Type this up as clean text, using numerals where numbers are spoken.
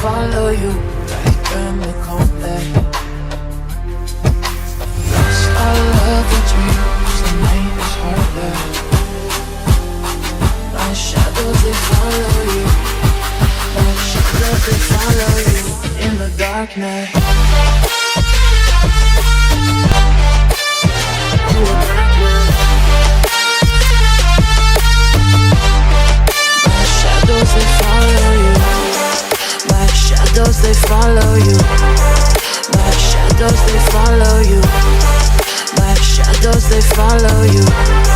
follow you like chemical back. Lost all of the dreams, the night is harder. My shadows, they follow you. My shadows, they follow you in the darkness. Shadows, they follow you. My shadows, they follow you. My shadows, they follow you. My shadows, they follow you.